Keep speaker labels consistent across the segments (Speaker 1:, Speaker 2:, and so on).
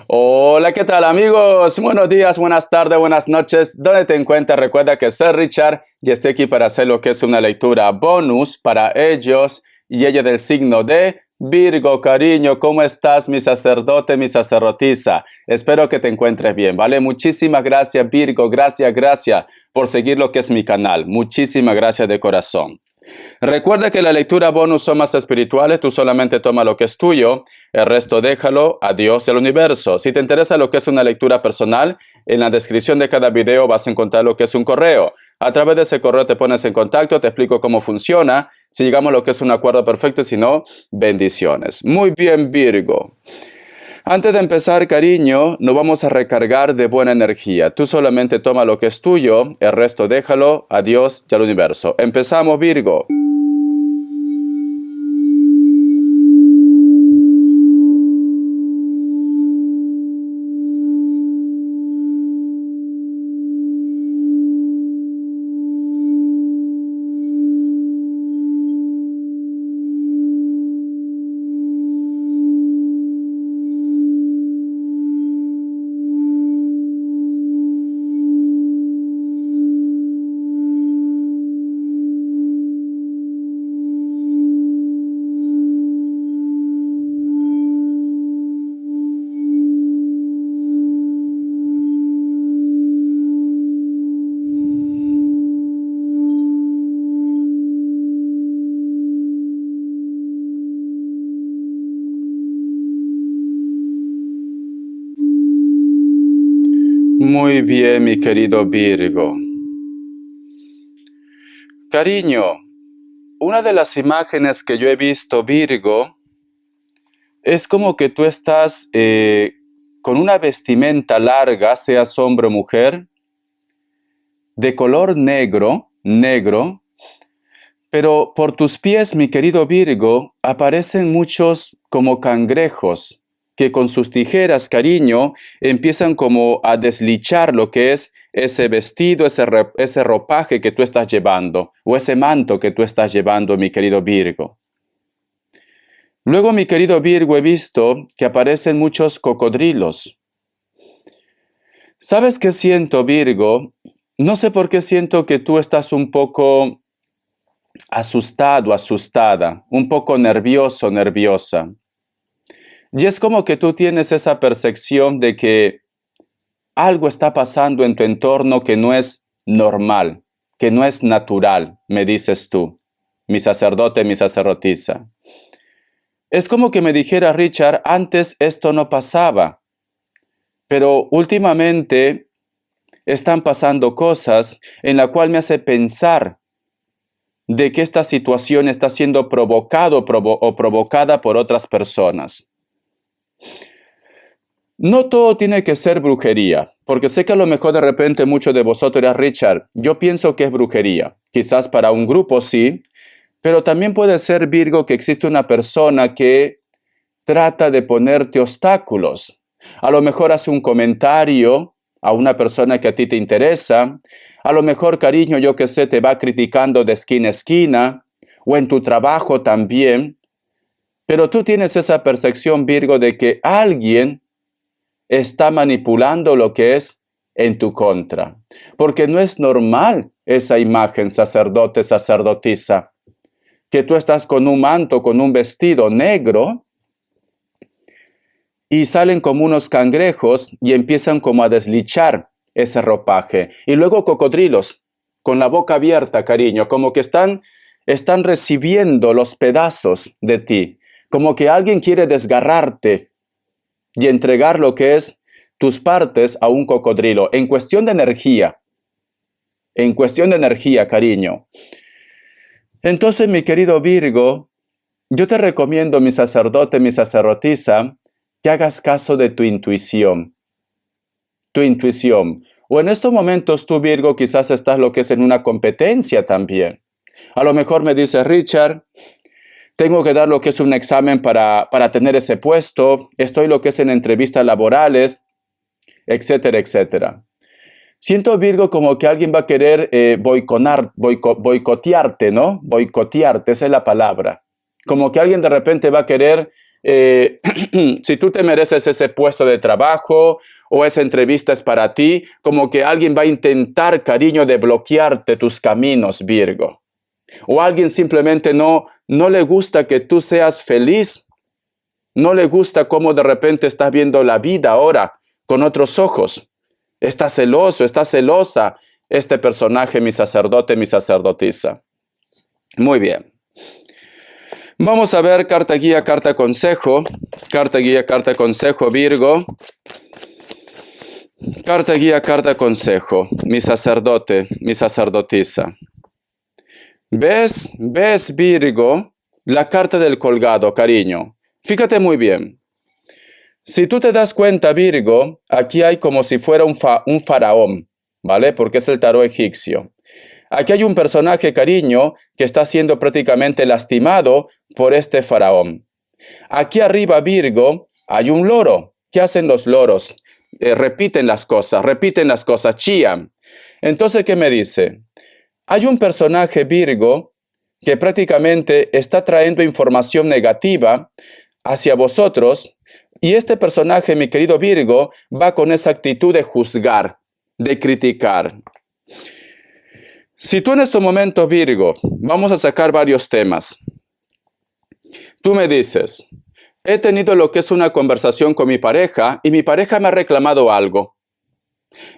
Speaker 1: Hola, ¿qué tal amigos? Buenos días, buenas tardes, buenas noches. ¿Dónde te encuentras? Recuerda que soy Richard y estoy aquí para hacer lo que es una lectura bonus para ellos y ella del signo de Virgo. Cariño, ¿cómo estás, mi sacerdote, mi sacerdotisa? Espero que te encuentres bien, ¿vale? Muchísimas gracias, Virgo. Gracias por seguir lo que es mi canal. Muchísimas gracias de corazón. Recuerda que la lectura bonus son más espirituales, tú solamente toma lo que es tuyo, el resto déjalo a Dios y al universo. Si te interesa lo que es una lectura personal, en la descripción de cada video vas a encontrar lo que es un correo. A través de ese correo te pones en contacto, te explico cómo funciona, si llegamos a lo que es un acuerdo perfecto, si no, bendiciones. Muy bien, Virgo. Antes de empezar, cariño, nos vamos a recargar de buena energía. Tú solamente toma lo que es tuyo, el resto déjalo a Dios y al universo. Empezamos, Virgo. Muy bien, mi querido Virgo. Cariño, una de las imágenes que yo he visto, Virgo, es como que tú estás con una vestimenta larga, seas hombre o mujer, de color negro, pero por tus pies, mi querido Virgo, aparecen muchos como cangrejos que con sus tijeras, cariño, empiezan como a deslichar lo que es ese vestido, ese ropaje que tú estás llevando, o ese manto que tú estás llevando, mi querido Virgo. Luego, mi querido Virgo, he visto que aparecen muchos cocodrilos. ¿Sabes qué siento, Virgo? No sé por qué siento que tú estás un poco asustado, asustada, un poco nervioso, nerviosa. Y es como que tú tienes esa percepción de que algo está pasando en tu entorno que no es normal, que no es natural, me dices tú, mi sacerdote, mi sacerdotisa. Es como que me dijera Richard, antes esto no pasaba, pero últimamente están pasando cosas en la cual me hace pensar de que esta situación está siendo provocada por otras personas. No todo tiene que ser brujería, porque sé que a lo mejor de repente muchos de vosotros dirán, Richard, yo pienso que es brujería. Quizás para un grupo sí, pero también puede ser, Virgo, que existe una persona que trata de ponerte obstáculos. A lo mejor hace un comentario a una persona que a ti te interesa. A lo mejor, cariño, yo que sé, te va criticando de esquina a esquina, o en tu trabajo también. Pero tú tienes esa percepción, Virgo, de que alguien está manipulando lo que es en tu contra. Porque no es normal esa imagen, sacerdote, sacerdotisa, que tú estás con un manto, con un vestido negro, y salen como unos cangrejos y empiezan como a deslichar ese ropaje. Y luego cocodrilos, con la boca abierta, cariño, como que están recibiendo los pedazos de ti, como que alguien quiere desgarrarte y entregar lo que es tus partes a un cocodrilo, en cuestión de energía, cariño. Entonces, mi querido Virgo, yo te recomiendo, mi sacerdote, mi sacerdotisa, que hagas caso de tu intuición. Tu intuición. O en estos momentos tú, Virgo, quizás estás lo que es en una competencia también. A lo mejor me dice Richard, tengo que dar lo que es un examen para tener ese puesto, estoy lo que es en entrevistas laborales, etcétera, etcétera. Siento, Virgo, como que alguien va a querer boicotearte, ¿no? Boicotearte, esa es la palabra. Como que alguien de repente va a querer si tú te mereces ese puesto de trabajo o esa entrevista es para ti, como que alguien va a intentar, cariño, de bloquearte tus caminos, Virgo. O alguien simplemente no le gusta que tú seas feliz. No le gusta cómo de repente estás viendo la vida ahora con otros ojos. Está celoso, está celosa este personaje, mi sacerdote, mi sacerdotisa. Muy bien. Vamos a ver carta guía, carta consejo. Carta guía, carta consejo, Virgo. Carta guía, carta consejo, mi sacerdote, mi sacerdotisa. ¿Ves, Virgo, la carta del colgado, cariño? Fíjate muy bien. Si tú te das cuenta, Virgo, aquí hay como si fuera un faraón, ¿vale? Porque es el tarot egipcio. Aquí hay un personaje, cariño, que está siendo prácticamente lastimado por este faraón. Aquí arriba, Virgo, hay un loro. ¿Qué hacen los loros? Repiten las cosas, chían. Entonces, ¿qué me dice? Hay un personaje, Virgo, que prácticamente está trayendo información negativa hacia vosotros, y este personaje, mi querido Virgo, va con esa actitud de juzgar, de criticar. Si tú en estos momentos, Virgo, vamos a sacar varios temas. Tú me dices, he tenido lo que es una conversación con mi pareja y mi pareja me ha reclamado algo.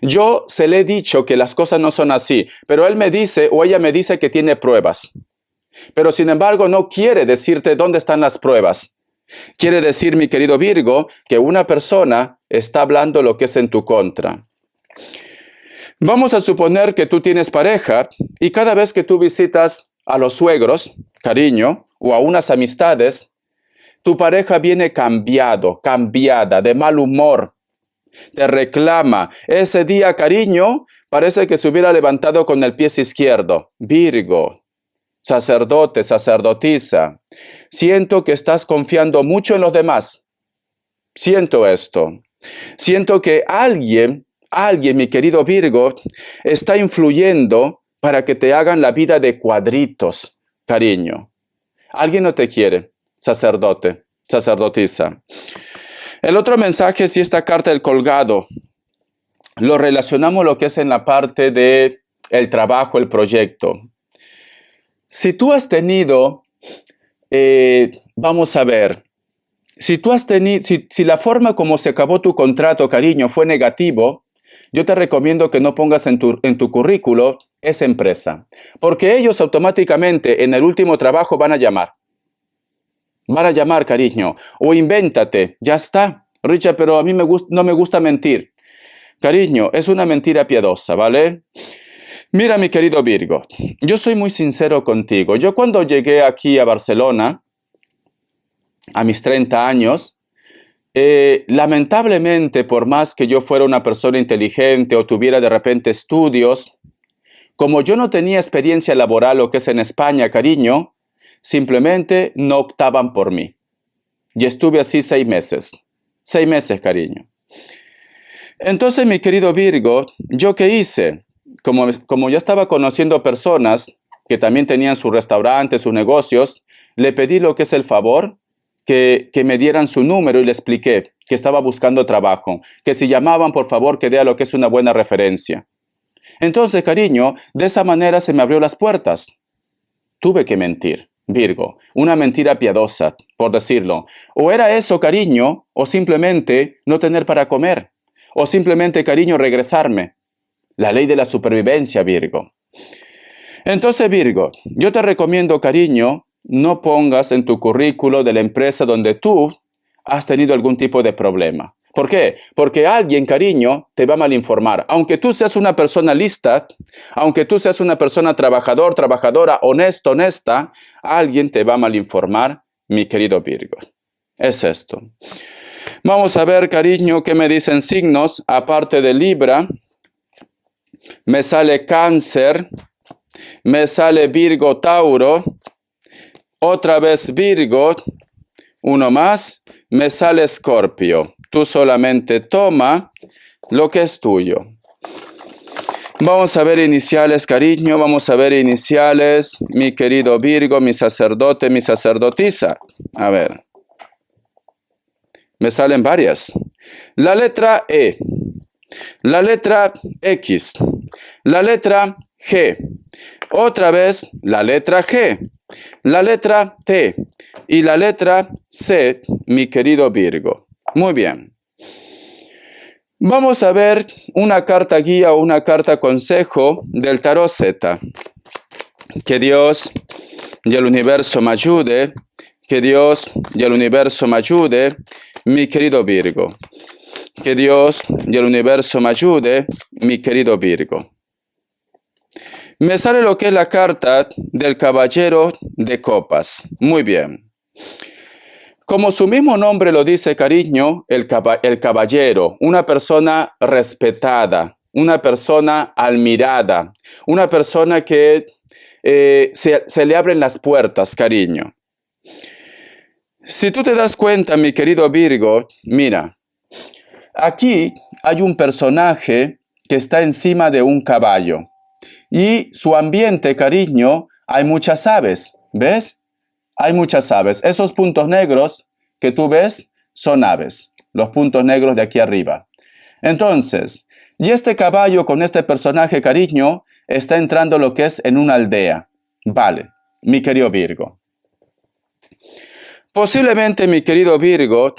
Speaker 1: Yo se le he dicho que las cosas no son así, pero él me dice o ella me dice que tiene pruebas. Pero sin embargo no quiere decirte dónde están las pruebas. Quiere decir, mi querido Virgo, que una persona está hablando lo que es en tu contra. Vamos a suponer que tú tienes pareja y cada vez que tú visitas a los suegros, cariño, o a unas amistades, tu pareja viene cambiada, de mal humor. Te reclama. Ese día, cariño, parece que se hubiera levantado con el pie izquierdo. Virgo, sacerdote, sacerdotisa, siento que estás confiando mucho en los demás. Siento esto. Siento que alguien, mi querido Virgo, está influyendo para que te hagan la vida de cuadritos, cariño. Alguien no te quiere, sacerdote, sacerdotisa. El otro mensaje es esta carta del colgado. Lo relacionamos lo que es en la parte de el trabajo, el proyecto. Si tú has tenido, vamos a ver, si la forma como se acabó tu contrato, cariño, fue negativo, yo te recomiendo que no pongas en tu currículo esa empresa, porque ellos automáticamente en el último trabajo van a llamar. Van a llamar, cariño, o invéntate, ya está. Richard, pero a mí no me gusta mentir. Cariño, es una mentira piadosa, ¿vale? Mira, mi querido Virgo, yo soy muy sincero contigo. Yo cuando llegué aquí a Barcelona, a mis 30 años, lamentablemente, por más que yo fuera una persona inteligente o tuviera de repente estudios, como yo no tenía experiencia laboral, lo que es en España, cariño, simplemente no optaban por mí. Y estuve así 6 meses. 6 meses, cariño. Entonces, mi querido Virgo, ¿yo qué hice? Como ya estaba conociendo personas que también tenían sus restaurantes, sus negocios, le pedí lo que es el favor, que me dieran su número y le expliqué que estaba buscando trabajo, que si llamaban, por favor, que dé lo que es una buena referencia. Entonces, cariño, de esa manera se me abrió las puertas. Tuve que mentir, Virgo, una mentira piadosa, por decirlo. O era eso, cariño, o simplemente no tener para comer, o simplemente, cariño, regresarme. La ley de la supervivencia, Virgo. Entonces, Virgo, yo te recomiendo, cariño, no pongas en tu currículo de la empresa donde tú has tenido algún tipo de problema. ¿Por qué? Porque alguien, cariño, te va a malinformar. Aunque tú seas una persona lista, aunque tú seas una persona trabajadora, honesta, alguien te va a malinformar, mi querido Virgo. Es esto. Vamos a ver, cariño, qué me dicen signos. Aparte de Libra, me sale Cáncer, me sale Virgo, Tauro, otra vez Virgo, uno más, me sale Escorpio. Tú solamente toma lo que es tuyo. Vamos a ver iniciales, cariño, vamos a ver iniciales, mi querido Virgo, mi sacerdote, mi sacerdotisa. A ver. Me salen varias. La letra E, la letra X, la letra G, otra vez la letra G, la letra T y la letra C, mi querido Virgo. Muy bien. Vamos a ver una carta guía o una carta consejo del tarot Z. Que Dios y el universo me ayude. Que Dios y el universo me ayude, mi querido Virgo. Que Dios y el universo me ayude, mi querido Virgo. Me sale lo que es la carta del caballero de copas. Muy bien. Como su mismo nombre lo dice, cariño, el caballero, una persona respetada, una persona admirada, una persona que se le abren las puertas, cariño. Si tú te das cuenta, mi querido Virgo, mira, aquí hay un personaje que está encima de un caballo y su ambiente, cariño, hay muchas aves, ¿ves? Hay muchas aves. Esos puntos negros que tú ves son aves, los puntos negros de aquí arriba. Entonces, y este caballo con este personaje, cariño, está entrando lo que es en una aldea. Vale, mi querido Virgo. Posiblemente, mi querido Virgo,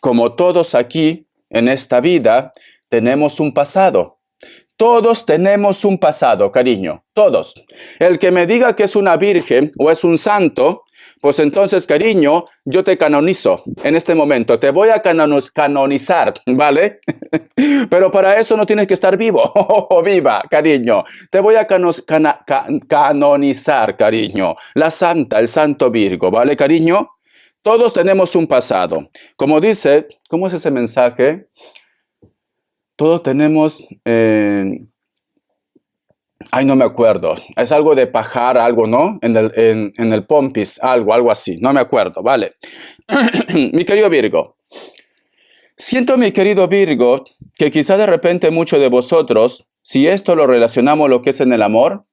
Speaker 1: como todos aquí en esta vida, tenemos un pasado. Todos tenemos un pasado, cariño, todos. El que me diga que es una virgen o es un santo, pues entonces, cariño, yo te canonizo en este momento. Te voy a canonizar, ¿vale? Pero para eso no tienes que estar vivo o viva, cariño. Te voy a canonizar, cariño. La santa, el santo Virgo, ¿vale, cariño? Todos tenemos un pasado. Como dice, ¿cómo es ese mensaje? Todos tenemos... Ay, no me acuerdo. Es algo de pajar, algo, ¿no? En el Pompis, algo así. No me acuerdo, ¿vale? Mi querido Virgo. Siento, mi querido Virgo, que quizá de repente muchos de vosotros, si esto lo relacionamos lo que es en el amor,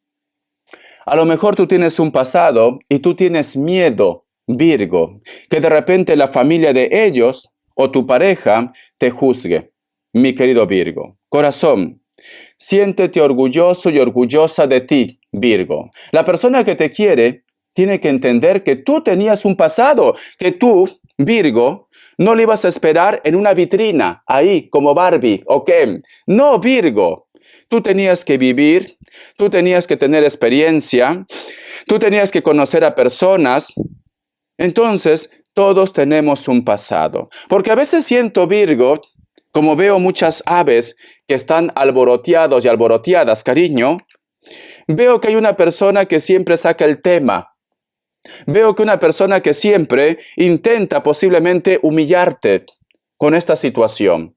Speaker 1: a lo mejor tú tienes un pasado y tú tienes miedo, Virgo, que de repente la familia de ellos o tu pareja te juzgue. Mi querido Virgo, corazón, siéntete orgulloso y orgullosa de ti, Virgo. La persona que te quiere tiene que entender que tú tenías un pasado, que tú, Virgo, no le ibas a esperar en una vitrina, ahí, como Barbie, ¿o qué? No, Virgo. Tú tenías que vivir, tú tenías que tener experiencia, tú tenías que conocer a personas. Entonces, todos tenemos un pasado. Porque a veces siento, Virgo, como veo muchas aves que están alboroteados y alboroteadas, cariño, veo que hay una persona que siempre saca el tema. Veo que una persona que siempre intenta posiblemente humillarte con esta situación.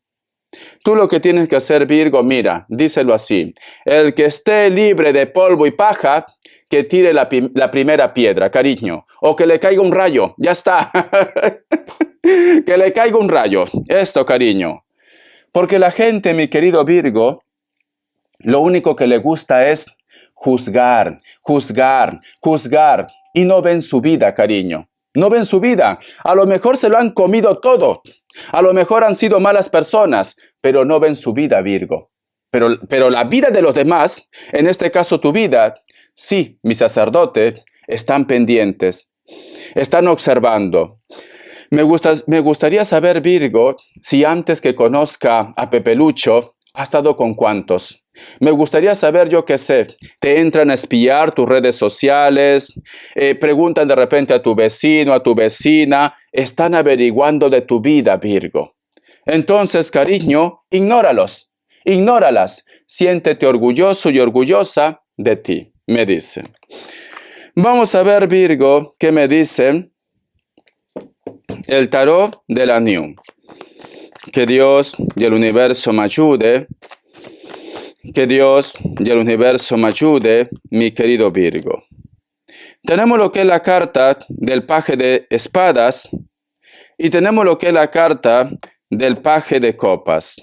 Speaker 1: Tú lo que tienes que hacer, Virgo, mira, díselo así. El que esté libre de polvo y paja, que tire la primera piedra, cariño. O que le caiga un rayo, ya está. Que le caiga un rayo. Esto, cariño. Porque la gente, mi querido Virgo, lo único que le gusta es juzgar, juzgar, juzgar. Y no ven su vida, cariño. No ven su vida. A lo mejor se lo han comido todo. A lo mejor han sido malas personas, pero no ven su vida, Virgo. Pero la vida de los demás, en este caso tu vida, sí, mi sacerdote, están pendientes. Están observando. Me gustaría saber, Virgo, si antes que conozca a Pepe Lucho, ¿ha estado con cuántos? Me gustaría saber, yo qué sé, te entran a espiar tus redes sociales, preguntan de repente a tu vecino, a tu vecina, están averiguando de tu vida, Virgo. Entonces, cariño, ignóralos, ignóralas, siéntete orgulloso y orgullosa de ti, me dice. Vamos a ver, Virgo, qué me dice el tarot de la New. Que Dios y el universo me ayude. Que Dios y el universo me ayude, mi querido Virgo. Tenemos lo que es la carta del paje de espadas y tenemos lo que es la carta del paje de copas.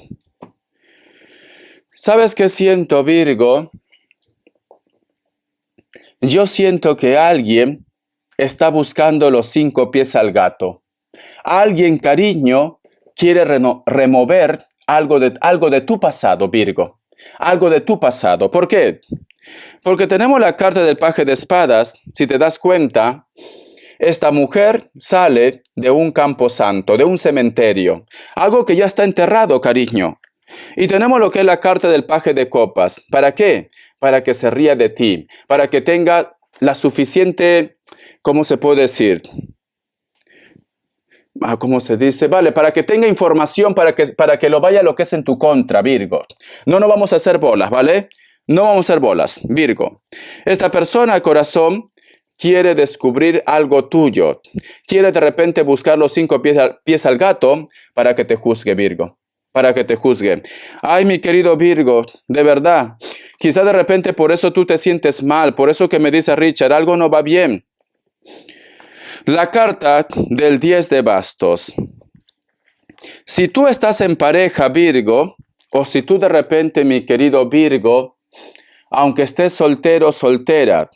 Speaker 1: ¿Sabes qué siento, Virgo? Yo siento que alguien está buscando los 5 pies al gato. Alguien, cariño, quiere remover algo de tu pasado, Virgo. Algo de tu pasado. ¿Por qué? Porque tenemos la carta del paje de espadas. Si te das cuenta, esta mujer sale de un camposanto, de un cementerio. Algo que ya está enterrado, cariño. Y tenemos lo que es la carta del paje de copas. ¿Para qué? Para que se ría de ti. Para que tenga la suficiente, ¿cómo se puede decir? ¿Cómo se dice? Vale, para que tenga información, para que lo vaya lo que es en tu contra, Virgo. No nos vamos a hacer bolas, ¿vale? No vamos a hacer bolas, Virgo. Esta persona, corazón, quiere descubrir algo tuyo. Quiere de repente buscar los 5 pies al gato para que te juzgue, Virgo. Para que te juzgue. Ay, mi querido Virgo, de verdad. Quizá de repente por eso tú te sientes mal. Por eso que me dice Richard, algo no va bien. La carta del 10 de bastos. Si tú estás en pareja, Virgo, o si tú de repente, mi querido Virgo, aunque estés soltero o soltera,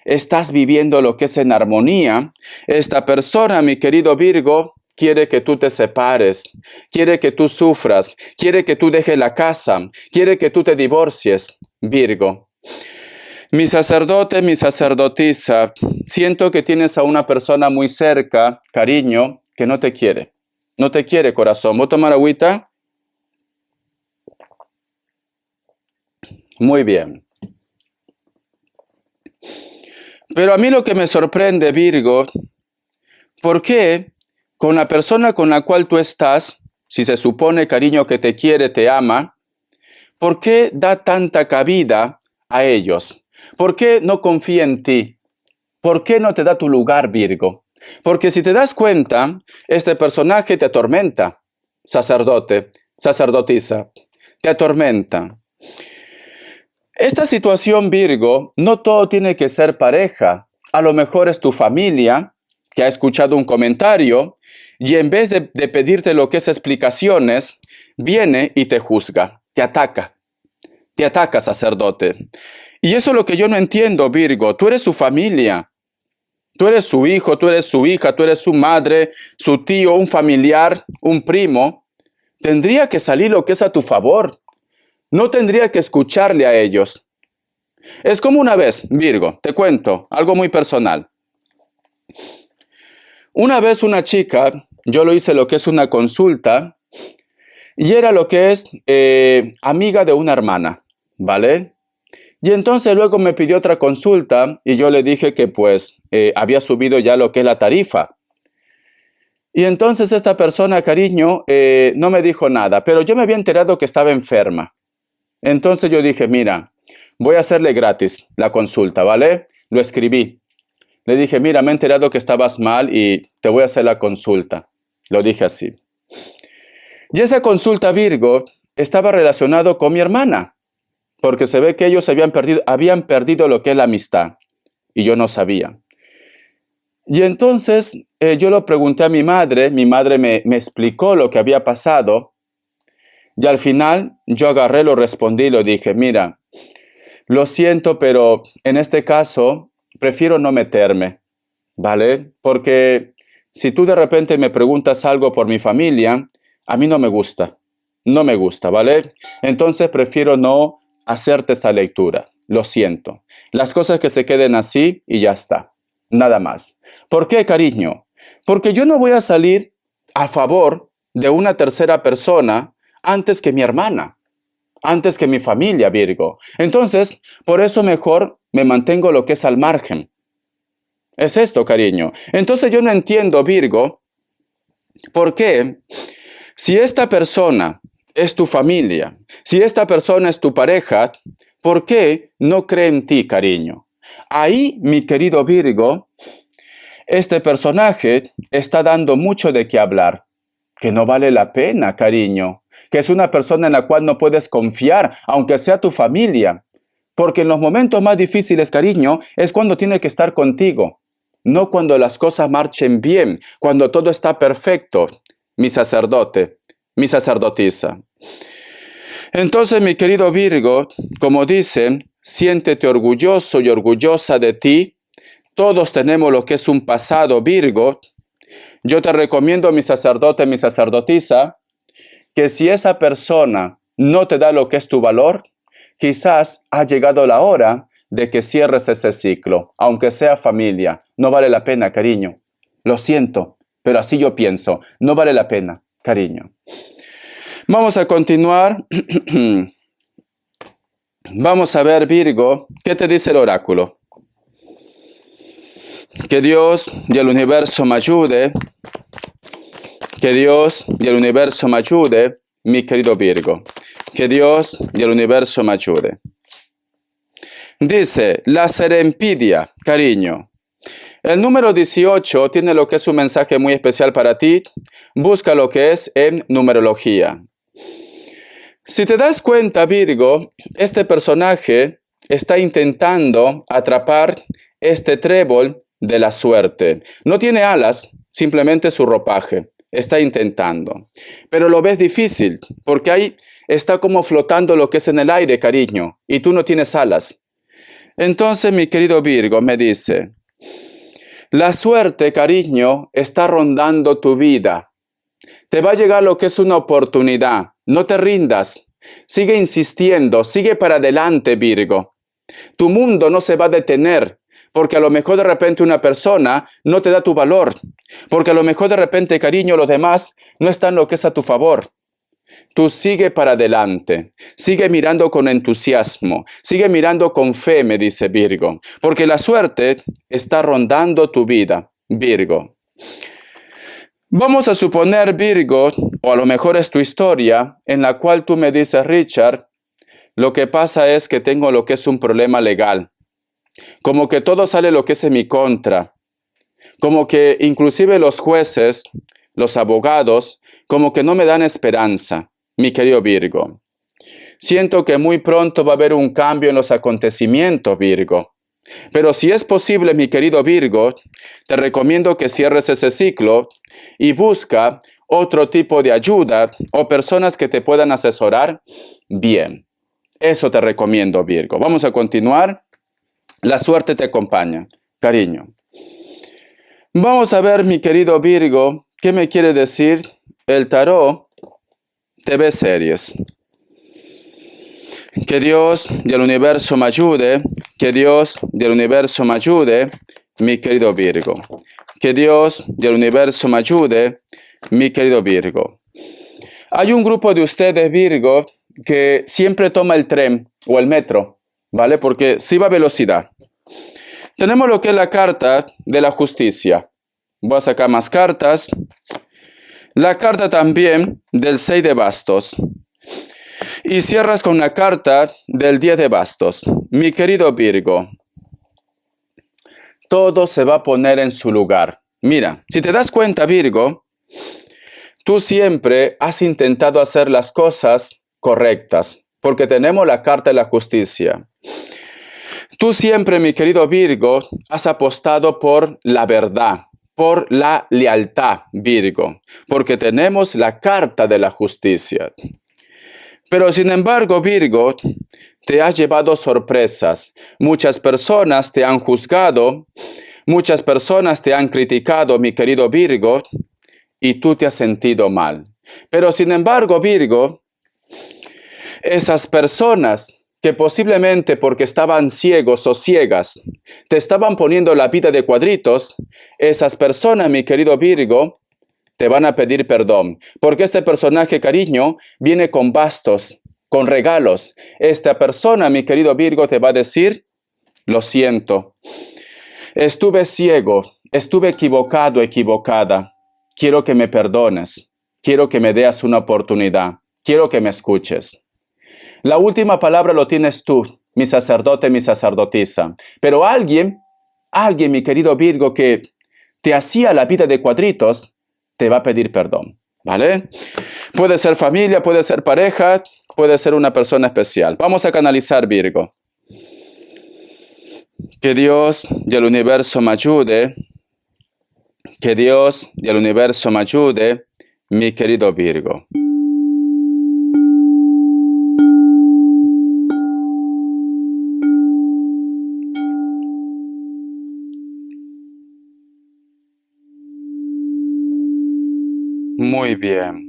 Speaker 1: estás viviendo lo que es en armonía, esta persona, mi querido Virgo, quiere que tú te separes, quiere que tú sufras, quiere que tú dejes la casa, quiere que tú te divorcies, Virgo. Mi sacerdote, mi sacerdotisa, siento que tienes a una persona muy cerca, cariño, que no te quiere. No te quiere, corazón. ¿Voy a tomar agüita? Muy bien. Pero a mí lo que me sorprende, Virgo, ¿por qué con la persona con la cual tú estás, si se supone, cariño, que te quiere, te ama, ¿por qué da tanta cabida a ellos? ¿Por qué no confía en ti? ¿Por qué no te da tu lugar, Virgo? Porque si te das cuenta, este personaje te atormenta, sacerdote, sacerdotisa, te atormenta. Esta situación, Virgo, no todo tiene que ser pareja. A lo mejor es tu familia que ha escuchado un comentario y en vez de pedirte lo que es explicaciones, viene y te juzga, te ataca. Te ataca, sacerdote. Y eso es lo que yo no entiendo, Virgo. Tú eres su familia. Tú eres su hijo, tú eres su hija, tú eres su madre, su tío, un familiar, un primo. Tendría que salir lo que es a tu favor. No tendría que escucharle a ellos. Es como una vez, Virgo, te cuento, algo muy personal. Una vez una chica, yo lo hice lo que es una consulta, y era lo que es amiga de una hermana, ¿vale? Y entonces luego me pidió otra consulta y yo le dije que pues había subido ya lo que es la tarifa. Y entonces esta persona, cariño, no me dijo nada, pero yo me había enterado que estaba enferma. Entonces yo dije, mira, voy a hacerle gratis la consulta, ¿vale? Lo escribí. Le dije, mira, me he enterado que estabas mal y te voy a hacer la consulta. Lo dije así. Y esa consulta, Virgo, estaba relacionado con mi hermana, porque se ve que ellos habían perdido lo que es la amistad, y yo no sabía. Y entonces yo lo pregunté a mi madre me explicó lo que había pasado, y al final yo agarré, lo respondí y lo dije, mira, lo siento, pero en este caso prefiero no meterme, ¿vale? Porque si tú de repente me preguntas algo por mi familia, a mí no me gusta, ¿vale? Entonces prefiero no hacerte esta lectura, lo siento. Las cosas que se queden así y ya está, nada más. ¿Por qué, cariño? Porque yo no voy a salir a favor de una tercera persona antes que mi hermana, antes que mi familia, Virgo. Entonces, por eso mejor me mantengo lo que es al margen. Es esto, cariño. Entonces yo no entiendo, Virgo, por qué si esta persona es tu familia, si esta persona es tu pareja, ¿por qué no cree en ti, cariño? Ahí, mi querido Virgo, este personaje está dando mucho de qué hablar, que no vale la pena, cariño, que es una persona en la cual no puedes confiar, aunque sea tu familia, porque en los momentos más difíciles, cariño, es cuando tiene que estar contigo, no cuando las cosas marchen bien, cuando todo está perfecto, mi sacerdote, mi sacerdotisa. Entonces, mi querido Virgo, como dicen, siéntete orgulloso y orgullosa de ti. Todos tenemos lo que es un pasado, Virgo, Yo te recomiendo, mi sacerdote, mi sacerdotisa, que si esa persona no te da lo que es tu valor, quizás ha llegado la hora de que cierres ese ciclo, aunque sea familia. No vale la pena, cariño. Lo siento, pero así yo pienso. No vale la pena, cariño. Vamos a continuar. Vamos a ver, Virgo, ¿qué te dice el oráculo? Que Dios y el universo me ayude. Que Dios y el universo me ayude, mi querido Virgo. Que Dios y el universo me ayude. Dice, la serempidia, cariño. El número 18 tiene lo que es un mensaje muy especial para ti. Busca lo que es en numerología. Si te das cuenta, Virgo, este personaje está intentando atrapar este trébol de la suerte. No tiene alas, simplemente su ropaje. Está intentando. Pero lo ves difícil, porque ahí está como flotando lo que es en el aire, cariño, y tú no tienes alas. Entonces, mi querido Virgo me dice, la suerte, cariño, está rondando tu vida. Te va a llegar lo que es una oportunidad. No te rindas. Sigue insistiendo. Sigue para adelante, Virgo. Tu mundo no se va a detener. Porque a lo mejor de repente una persona no te da tu valor. Porque a lo mejor de repente, cariño, los demás no están lo que es a tu favor. Tú sigue para adelante. Sigue mirando con entusiasmo. Sigue mirando con fe, me dice Virgo. Porque la suerte está rondando tu vida, Virgo. Vamos a suponer, Virgo, o a lo mejor es tu historia, en la cual tú me dices, Richard, lo que pasa es que tengo lo que es un problema legal. Como que todo sale lo que es en mi contra. Como que inclusive los jueces, los abogados, como que no me dan esperanza, mi querido Virgo. Siento que muy pronto va a haber un cambio en los acontecimientos, Virgo. Pero si es posible, mi querido Virgo, te recomiendo que cierres ese ciclo y busca otro tipo de ayuda o personas que te puedan asesorar bien. Eso te recomiendo, Virgo. Vamos a continuar. La suerte te acompaña, cariño. Vamos a ver, mi querido Virgo, ¿qué me quiere decir el tarot TV Series? Que Dios y el universo me ayude, que Dios y el universo me ayude, mi querido Virgo. Que Dios y el universo me ayude, mi querido Virgo. Hay un grupo de ustedes, Virgo, que siempre toma el tren o el metro, ¿vale? Porque sí va a velocidad. Tenemos lo que es la carta de la justicia. Voy a sacar más cartas. La carta también del 6 de bastos. Y cierras con la carta del 10 de bastos. Mi querido Virgo, todo se va a poner en su lugar. Mira, si te das cuenta, Virgo, tú siempre has intentado hacer las cosas correctas, porque tenemos la carta de la justicia. Tú siempre, mi querido Virgo, has apostado por la verdad, por la lealtad, Virgo, porque tenemos la carta de la justicia. Pero sin embargo, Virgo, te has llevado sorpresas. Muchas personas te han juzgado, muchas personas te han criticado, mi querido Virgo, y tú te has sentido mal. Pero sin embargo, Virgo, esas personas que posiblemente porque estaban ciegos o ciegas, te estaban poniendo la vida de cuadritos, esas personas, mi querido Virgo, te van a pedir perdón, porque este personaje, cariño, viene con bastos, con regalos. Esta persona, mi querido Virgo, te va a decir, lo siento, estuve ciego, estuve equivocado, equivocada. Quiero que me perdones, quiero que me des una oportunidad, quiero que me escuches. La última palabra lo tienes tú, mi sacerdote, mi sacerdotisa. Pero alguien, mi querido Virgo, que te hacía la vida de cuadritos, te va a pedir perdón, ¿vale? Puede ser familia, puede ser pareja, puede ser una persona especial. Vamos a canalizar, Virgo. Que Dios y el universo me ayude. Que Dios y el universo me ayude, mi querido Virgo. Muy bien.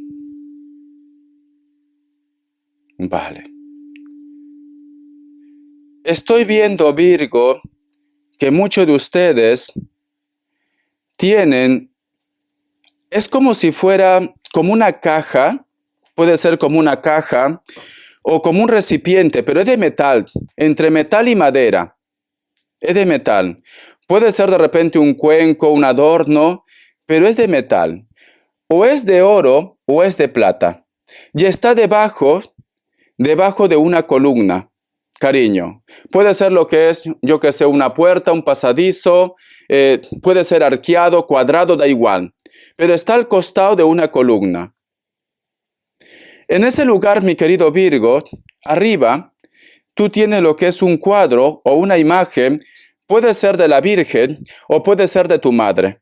Speaker 1: Vale. Estoy viendo, Virgo, que muchos de ustedes tienen, es como si fuera como una caja, puede ser como una caja o como un recipiente, pero es de metal, entre metal y madera, es de metal. Puede ser de repente un cuenco, un adorno, pero es de metal. O es de oro o es de plata. Y está debajo de una columna. Cariño, puede ser lo que es, yo que sé, una puerta, un pasadizo, puede ser arqueado, cuadrado, da igual, pero está al costado de una columna. En ese lugar, mi querido Virgo, arriba, tú tienes lo que es un cuadro o una imagen, puede ser de la Virgen o puede ser de tu madre,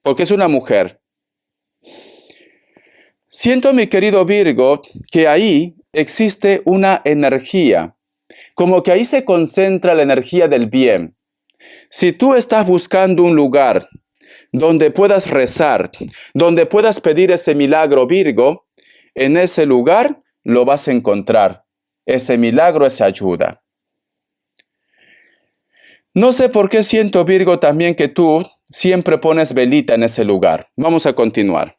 Speaker 1: porque es una mujer. Siento, mi querido Virgo, que ahí existe una energía, como que ahí se concentra la energía del bien. Si tú estás buscando un lugar donde puedas rezar, donde puedas pedir ese milagro, Virgo, en ese lugar lo vas a encontrar. Ese milagro, esa ayuda. No sé por qué siento, Virgo, también que tú siempre pones velita en ese lugar. Vamos a continuar.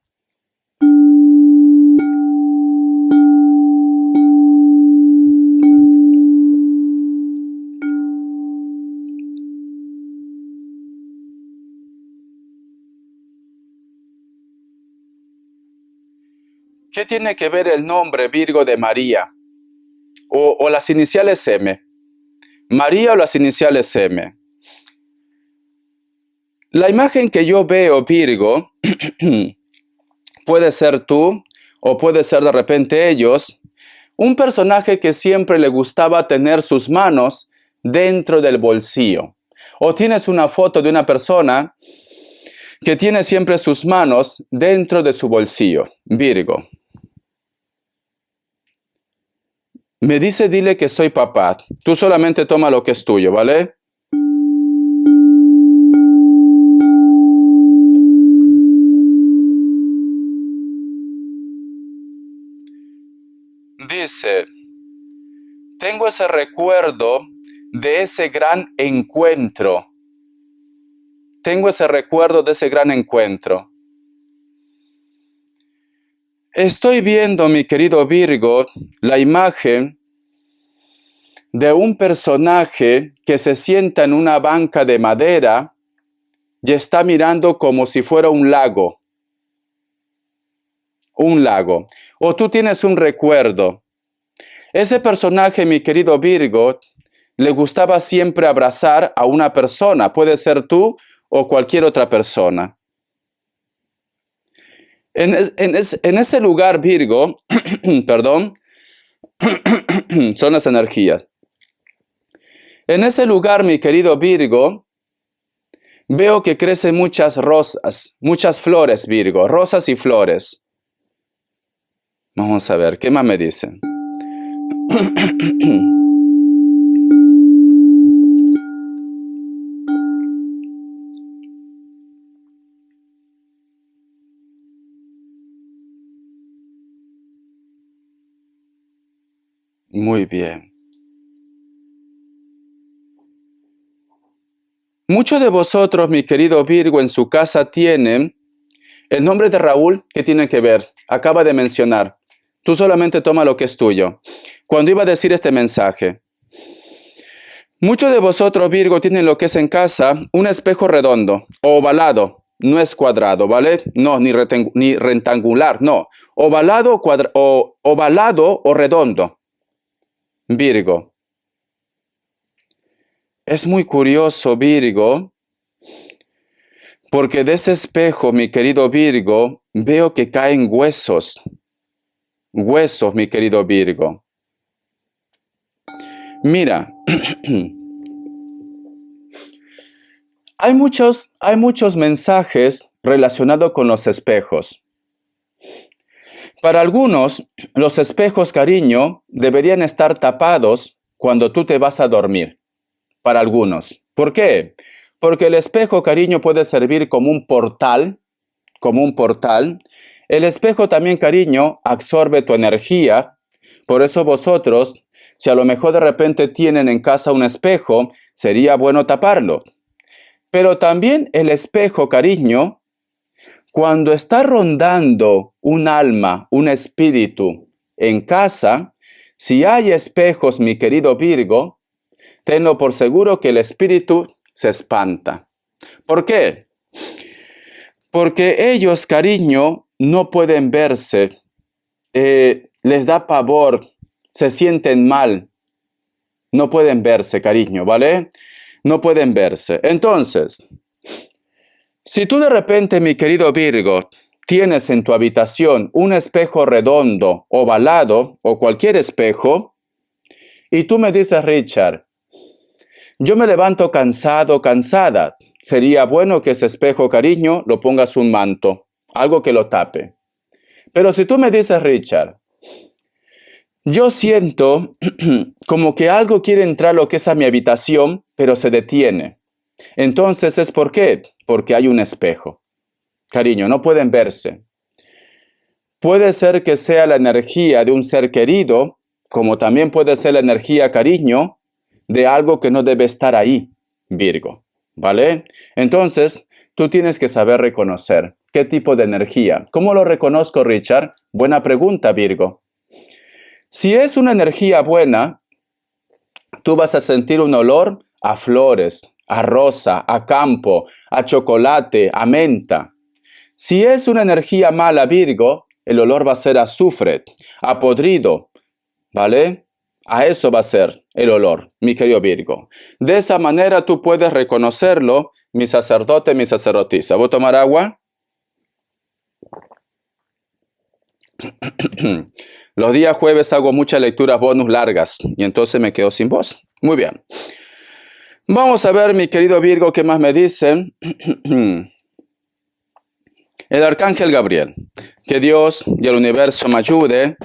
Speaker 1: ¿Qué tiene que ver el nombre Virgo de María? O las iniciales M. María o las iniciales M. La imagen que yo veo, Virgo, puede ser tú o puede ser de repente ellos, un personaje que siempre le gustaba tener sus manos dentro del bolsillo. O tienes una foto de una persona que tiene siempre sus manos dentro de su bolsillo, Virgo. Me dice, dile que soy papá. Tú solamente toma lo que es tuyo, ¿vale? Dice, tengo ese recuerdo de ese gran encuentro. Tengo ese recuerdo de ese gran encuentro. Estoy viendo, mi querido Virgo, la imagen de un personaje que se sienta en una banca de madera y está mirando como si fuera un lago. Un lago. O tú tienes un recuerdo. Ese personaje, mi querido Virgo, le gustaba siempre abrazar a una persona. Puede ser tú o cualquier otra persona. En ese lugar, Virgo, perdón, son las energías. En ese lugar, mi querido Virgo, veo que crecen muchas rosas, muchas flores, Virgo, rosas y flores. Vamos a ver, ¿qué más me dicen? Muy bien. Muchos de vosotros, mi querido Virgo, en su casa tienen el nombre de Raúl. ¿Qué tiene que ver? Acaba de mencionar. Tú solamente toma lo que es tuyo. Cuando iba a decir este mensaje, muchos de vosotros, Virgo, tienen lo que es en casa un espejo redondo o ovalado. No es cuadrado, ¿vale? No, ni rectangular, no. Ovalado o redondo. Virgo. Es muy curioso, Virgo, porque de ese espejo, mi querido Virgo, veo que caen huesos. Huesos, mi querido Virgo. Mira, hay muchos mensajes relacionados con los espejos. Para algunos, los espejos, cariño, deberían estar tapados cuando tú te vas a dormir. Para algunos. ¿Por qué? Porque el espejo, cariño, puede servir como un portal El espejo también, cariño, absorbe tu energía. Por eso vosotros, si a lo mejor de repente tienen en casa un espejo, sería bueno taparlo. Pero también el espejo, cariño, cuando está rondando un alma, un espíritu en casa, si hay espejos, mi querido Virgo, tenlo por seguro que el espíritu se espanta. ¿Por qué? Porque ellos, cariño, no pueden verse, les da pavor, se sienten mal, no pueden verse, cariño, ¿vale? No pueden verse. Entonces, si tú de repente, mi querido Virgo, tienes en tu habitación un espejo redondo, ovalado o cualquier espejo, y tú me dices, Richard, yo me levanto cansado, cansada, sería bueno que ese espejo, cariño, lo pongas un manto, algo que lo tape. Pero si tú me dices, Richard, yo siento como que algo quiere entrar lo que es a mi habitación, pero se detiene. Entonces, ¿es por qué? Porque hay un espejo. Cariño, no pueden verse. Puede ser que sea la energía de un ser querido, como también puede ser la energía, cariño, de algo que no debe estar ahí, Virgo. ¿Vale? Entonces, tú tienes que saber reconocer qué tipo de energía. ¿Cómo lo reconozco, Richard? Buena pregunta, Virgo. Si es una energía buena, tú vas a sentir un olor a flores, a rosa, a campo, a chocolate, a menta. Si es una energía mala, Virgo, el olor va a ser a azufre, a podrido, ¿vale? A eso va a ser el olor, mi querido Virgo. De esa manera tú puedes reconocerlo, mi sacerdote, mi sacerdotisa. ¿Voy a tomar agua? Los días jueves hago muchas lecturas bonus largas y entonces me quedo sin voz. Muy bien. Vamos a ver, mi querido Virgo, qué más me dicen. El arcángel Gabriel. Que Dios y el universo me ayude.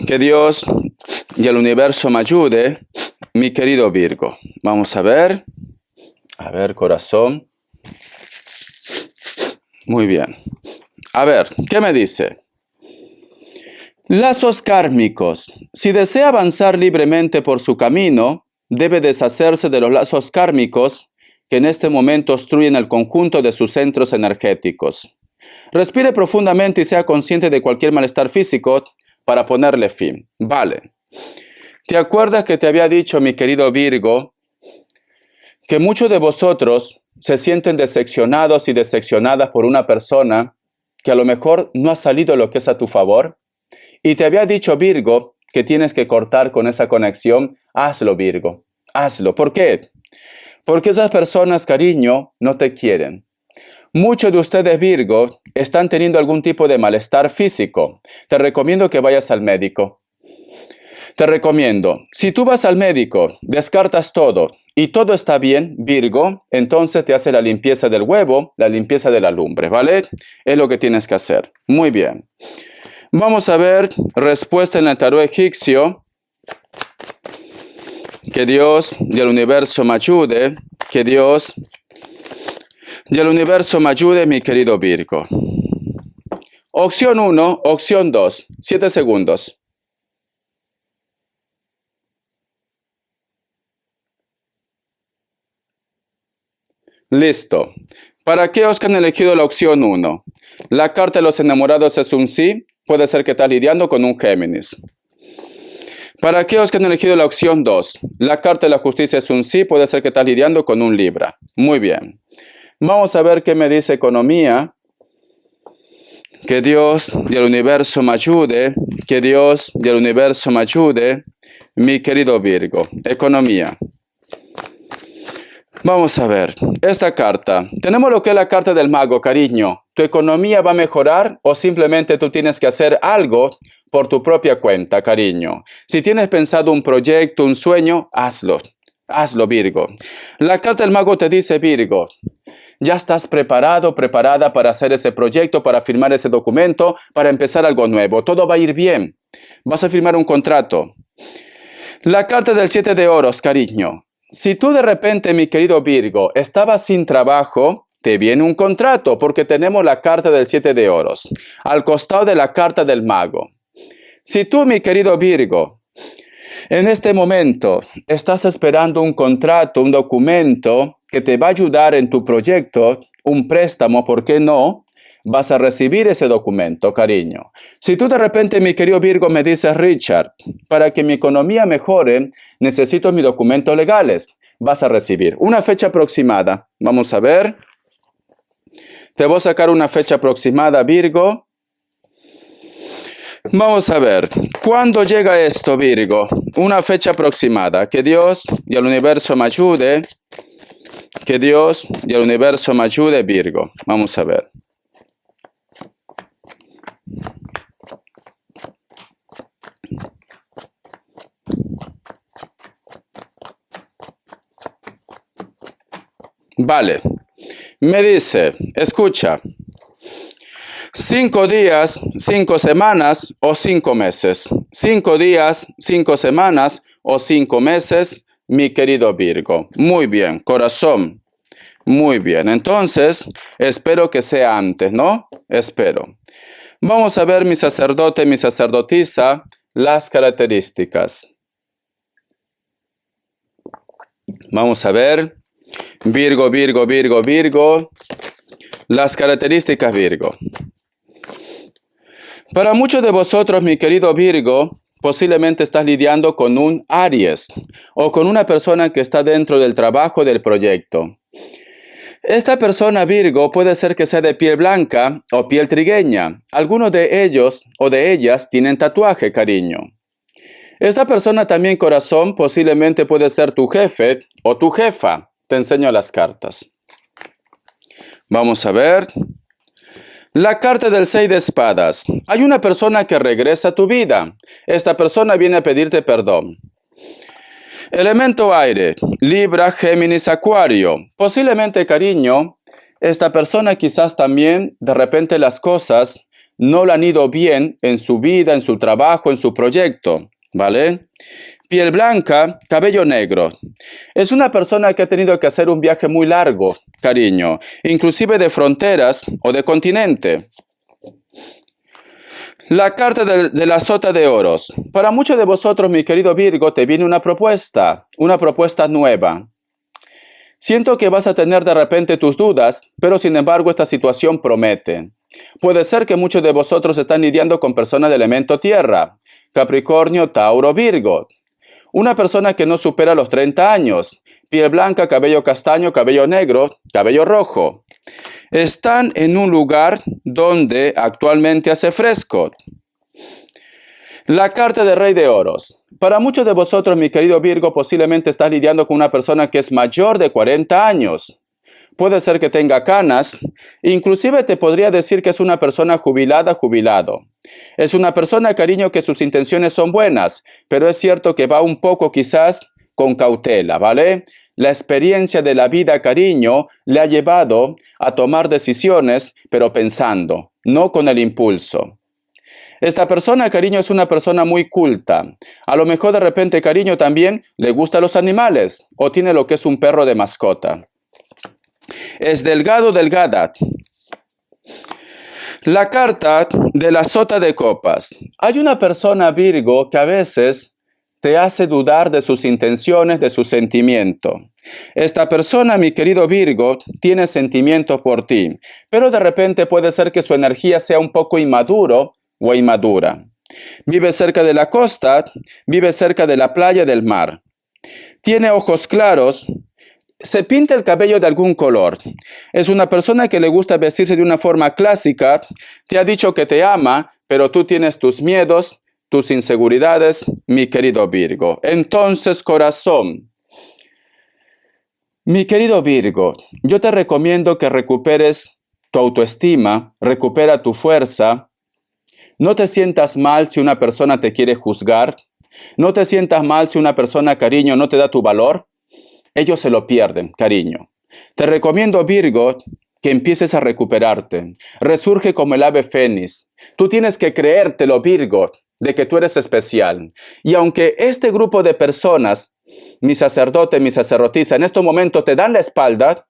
Speaker 1: Que Dios y el universo me ayude, mi querido Virgo. Vamos a ver. A ver, corazón. Muy bien. A ver, ¿qué me dice? Lazos kármicos. Si desea avanzar libremente por su camino, debe deshacerse de los lazos kármicos que en este momento obstruyen el conjunto de sus centros energéticos. Respire profundamente y sea consciente de cualquier malestar físico para ponerle fin. Vale. ¿Te acuerdas que te había dicho, mi querido Virgo, que muchos de vosotros se sienten decepcionados y decepcionadas por una persona que a lo mejor no ha salido lo que es a tu favor? Y te había dicho, Virgo, que tienes que cortar con esa conexión. Hazlo, Virgo. Hazlo. ¿Por qué? Porque esas personas, cariño, no te quieren. Muchos de ustedes, Virgo, están teniendo algún tipo de malestar físico. Te recomiendo que vayas al médico. Te recomiendo, si tú vas al médico, descartas todo y todo está bien, Virgo, entonces te hace la limpieza del huevo, la limpieza de la lumbre, ¿vale? Es lo que tienes que hacer. Muy bien. Vamos a ver respuesta en el tarot egipcio. Que Dios y el universo me ayude. Que Dios y el universo me ayude, mi querido Virgo. Opción 1, opción 2. 7 segundos. Listo. ¿Para aquellos que han elegido la opción 1? La carta de los enamorados es un sí. Puede ser que estás lidiando con un Géminis. Para aquellos que han elegido la opción 2, la carta de la justicia es un sí. Puede ser que estás lidiando con un Libra. Muy bien. Vamos a ver qué me dice economía. Que Dios y el universo me ayude. Que Dios y el universo me ayude. Mi querido Virgo. Economía. Vamos a ver, esta carta. Tenemos lo que es la carta del mago, cariño. ¿Tu economía va a mejorar o simplemente tú tienes que hacer algo por tu propia cuenta, cariño? Si tienes pensado un proyecto, un sueño, hazlo. Hazlo, Virgo. La carta del mago te dice, Virgo, ya estás preparado, preparada para hacer ese proyecto, para firmar ese documento, para empezar algo nuevo. Todo va a ir bien. Vas a firmar un contrato. La carta del 7 de oros, cariño. Si tú de repente, mi querido Virgo, estabas sin trabajo, te viene un contrato porque tenemos la carta del 7 de oros, al costado de la carta del mago. Si tú, mi querido Virgo, en este momento estás esperando un contrato, un documento que te va a ayudar en tu proyecto, un préstamo, ¿por qué no? Vas a recibir ese documento, cariño. Si tú de repente, mi querido Virgo, me dices, Richard, para que mi economía mejore, necesito mis documentos legales, vas a recibir una fecha aproximada. Vamos a ver. Te voy a sacar una fecha aproximada, Virgo. Vamos a ver. ¿Cuándo llega esto, Virgo? Una fecha aproximada. Que Dios y el universo me ayude. Que Dios y el universo me ayude, Virgo. Vamos a ver. Vale, me dice, escucha, 5 días, 5 semanas o 5 meses. 5 días, 5 semanas o 5 meses, mi querido Virgo. Muy bien, corazón. Muy bien, entonces, espero que sea antes, ¿no? Espero. Vamos a ver, mi sacerdote, mi sacerdotisa, las características. Vamos a ver. Virgo, Virgo, Virgo, Virgo. Las características Virgo. Para muchos de vosotros, mi querido Virgo, posiblemente estás lidiando con un Aries o con una persona que está dentro del trabajo del proyecto. Esta persona Virgo puede ser que sea de piel blanca o piel trigueña. Algunos de ellos o de ellas tienen tatuaje, cariño. Esta persona también, corazón, posiblemente puede ser tu jefe o tu jefa. Te enseño las cartas. Vamos a ver. La carta del 6 de espadas. Hay una persona que regresa a tu vida. Esta persona viene a pedirte perdón. Elemento aire. Libra, Géminis, Acuario. Posiblemente, cariño, esta persona quizás también de repente las cosas no le han ido bien en su vida, en su trabajo, en su proyecto. ¿Vale? Piel blanca, cabello negro. Es una persona que ha tenido que hacer un viaje muy largo, cariño, inclusive de fronteras o de continente. La carta de la sota de oros. Para muchos de vosotros, mi querido Virgo, te viene una propuesta nueva. Siento que vas a tener de repente tus dudas, pero sin embargo esta situación promete. Puede ser que muchos de vosotros están lidiando con personas de elemento tierra. Capricornio, Tauro, Virgo. Una persona que no supera los 30 años. Piel blanca, cabello castaño, cabello negro, cabello rojo. Están en un lugar donde actualmente hace fresco. La carta de Rey de Oros. Para muchos de vosotros, mi querido Virgo, posiblemente estás lidiando con una persona que es mayor de 40 años. Puede ser que tenga canas, inclusive te podría decir que es una persona jubilada, jubilado. Es una persona, cariño, que sus intenciones son buenas, pero es cierto que va un poco quizás con cautela, ¿vale? La experiencia de la vida, cariño, le ha llevado a tomar decisiones, pero pensando, no con el impulso. Esta persona, cariño, es una persona muy culta. A lo mejor de repente, cariño, también le gustan los animales o tiene lo que es un perro de mascota. Es delgado, delgada. La carta de la sota de copas. Hay una persona, Virgo, que a veces te hace dudar de sus intenciones, de su sentimiento. Esta persona, mi querido Virgo, tiene sentimientos por ti, pero de repente puede ser que su energía sea un poco inmaduro o inmadura. Vive cerca de la costa, vive cerca de la playa, del mar. Tiene ojos claros. Se pinta el cabello de algún color. Es una persona que le gusta vestirse de una forma clásica. Te ha dicho que te ama, pero tú tienes tus miedos, tus inseguridades, mi querido Virgo. Entonces, corazón, mi querido Virgo, yo te recomiendo que recuperes tu autoestima, recupera tu fuerza. No te sientas mal si una persona te quiere juzgar. No te sientas mal si una persona, cariño, no te da tu valor. Ellos se lo pierden, cariño. Te recomiendo, Virgo, que empieces a recuperarte. Resurge como el ave fénix. Tú tienes que creértelo, Virgo, de que tú eres especial. Y aunque este grupo de personas, mi sacerdote, mi sacerdotisa, en estos momentos te dan la espalda,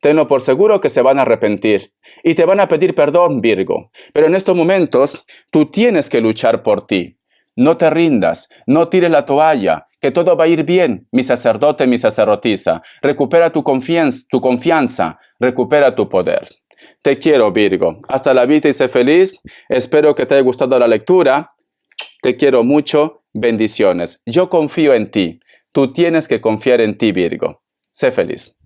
Speaker 1: Tenlo por seguro que se van a arrepentir y te van a pedir perdón, Virgo. Pero en estos momentos, tú tienes que luchar por ti. No te rindas, no tires la toalla, que todo va a ir bien, mi sacerdote, mi sacerdotisa. Recupera tu confianza, recupera tu poder. Te quiero, Virgo. Hasta la vista y sé feliz. Espero que te haya gustado la lectura. Te quiero mucho. Bendiciones. Yo confío en ti. Tú tienes que confiar en ti, Virgo. Sé feliz.